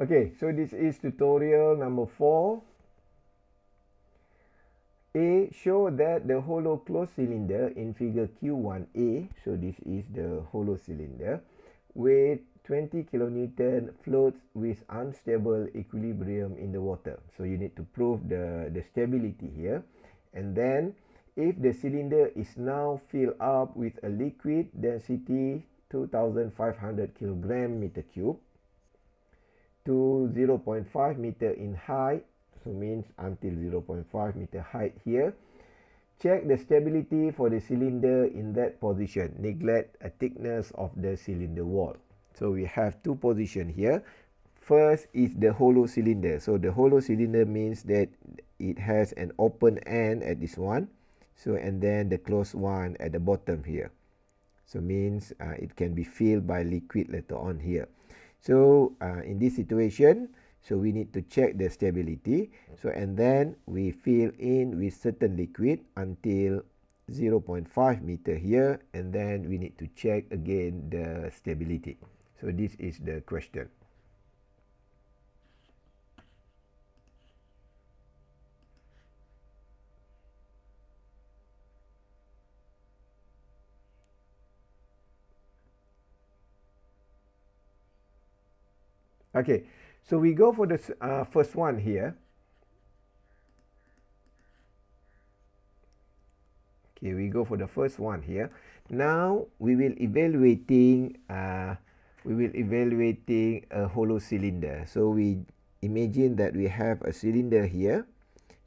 Okay, so this is tutorial number 4. A, show that the hollow closed cylinder in figure Q1A, so this is the hollow cylinder, with 20 kilonewton floats with unstable equilibrium in the water. So you need to prove the stability here. And then if the cylinder is now filled up with a liquid density 2500 kilogram meter cube to 0.5 meter in height, so means until 0.5 meter height here. Check the stability for the cylinder in that position. Neglect a thickness of the cylinder wall. So we have two positions here. First is the hollow cylinder. So the hollow cylinder means that it has an open end at this one. So and then the closed one at the bottom here. So means it can be filled by liquid later on here. So in this situation, so we need to check the stability. So and then we fill in with certain liquid until 0.5 meter here, and then we need to check again the stability. So this is the question. Okay, so we go for the first one here. Okay, we go for the first one here. Now we will evaluating a hollow cylinder. So we imagine that we have a cylinder here.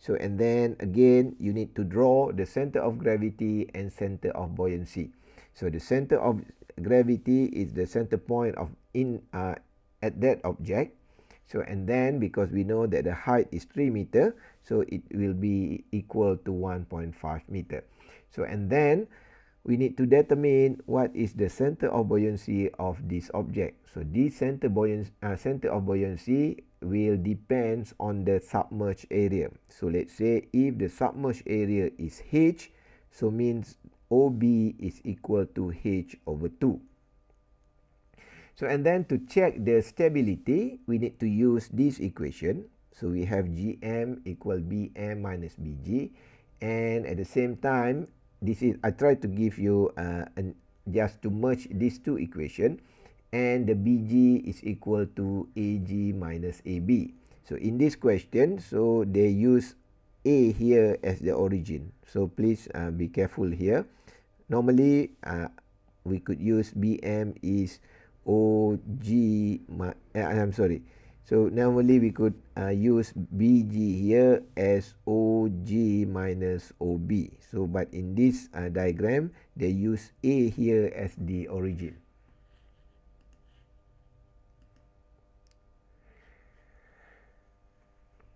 So and then again you need to draw the center of gravity and center of buoyancy. So the center of gravity is the center point of at that object. So and then because we know that the height is 3 meter, so it will be equal to 1.5 meter. So and then we need to determine what is the center of buoyancy of this object. So this center of buoyancy will depends on the submerged area. So let's say if the submerged area is H, so means OB is equal to H over 2. So and then to check the stability, we need to use this equation. So we have GM equal BM minus BG, and at the same time, this is I try to give you just to merge these two equations, and the BG is equal to AG minus AB. So in this question, so they use A here as the origin. So please be careful here. Normally, we could use BM is OG, I'm sorry. So normally we could use BG here as OG minus OB. So but in this diagram, they use A here as the origin.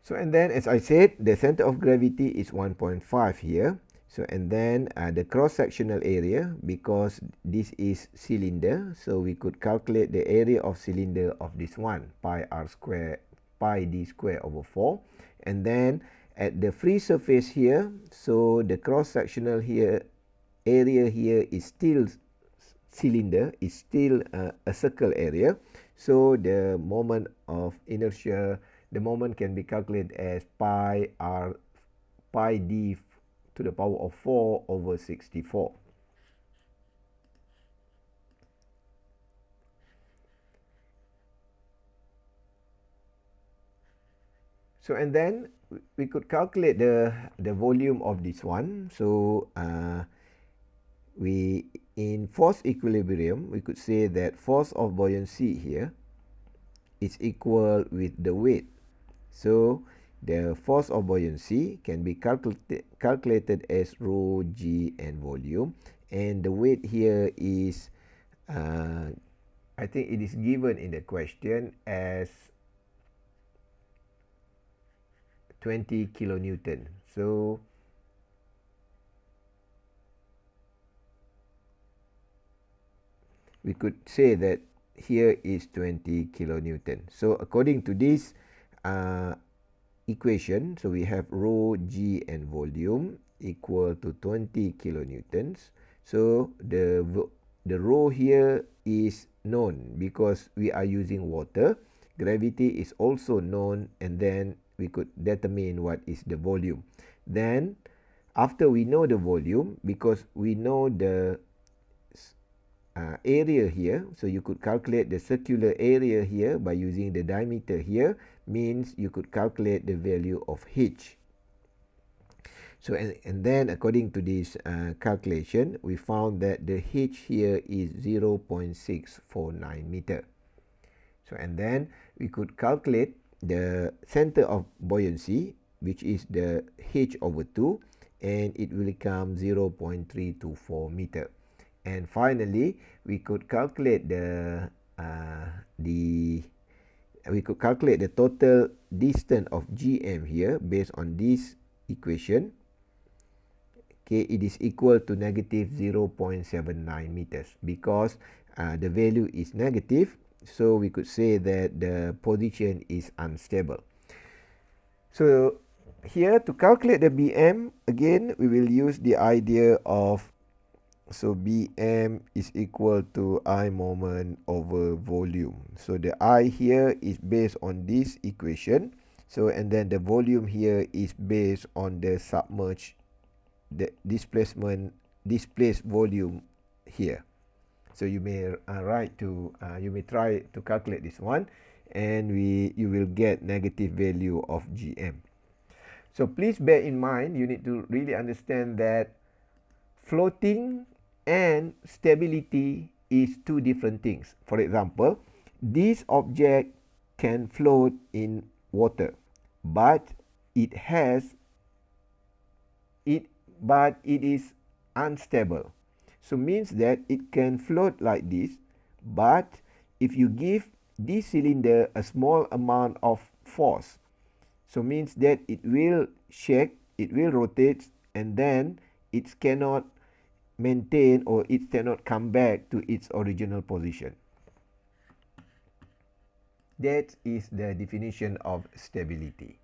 So and then as I said, the center of gravity is 1.5 here. So and then the cross-sectional area, because this is cylinder, so we could calculate the area of cylinder of this one, pi r square, pi d square over 4. And then at the free surface here, so the cross-sectional here area here is still cylinder, is still a circle area. So the moment of inertia, the moment can be calculated as pi d to the power of 4 over 64. So and then we could calculate the volume of this one. So we in force equilibrium, we could say that force of buoyancy here is equal with the weight. So the force of buoyancy can be calculated as rho g and volume, and the weight here is I think it is given in the question as 20 kilonewton. So we could say that here is 20 kilonewton. So according to this equation, so we have rho g and volume equal to 20 kilonewtons. So the rho here is known because we are using water. gravity is also known, and then we could determine what is the volume. Then after we know the volume, because we know the area here, so you could calculate the circular area here by using the diameter here, means you could calculate the value of H. So and then according to this calculation, we found that the H here is 0.649 meter. So and then we could calculate the center of buoyancy, which is the H over 2, and it will become 0.324 meter. And finally, we could calculate the total distance of GM here based on this equation. Okay, it is equal to negative 0.79 meters because the value is negative, so we could say that the position is unstable. So here to calculate the BM, again we will use the idea of, so BM is equal to I moment over volume. So the I here is based on this equation. So and then the volume here is based on the submerged, the displaced volume here. So you may you may try to calculate this one, and you will get negative value of GM. So please bear in mind, you need to really understand that floating and stability is two different things. For example, this object can float in water, but it is unstable. So means that it can float like this, but if you give this cylinder a small amount of force, so means that it will shake, it will rotate, and then it cannot maintain, or it cannot come back to its original position. That is the definition of stability.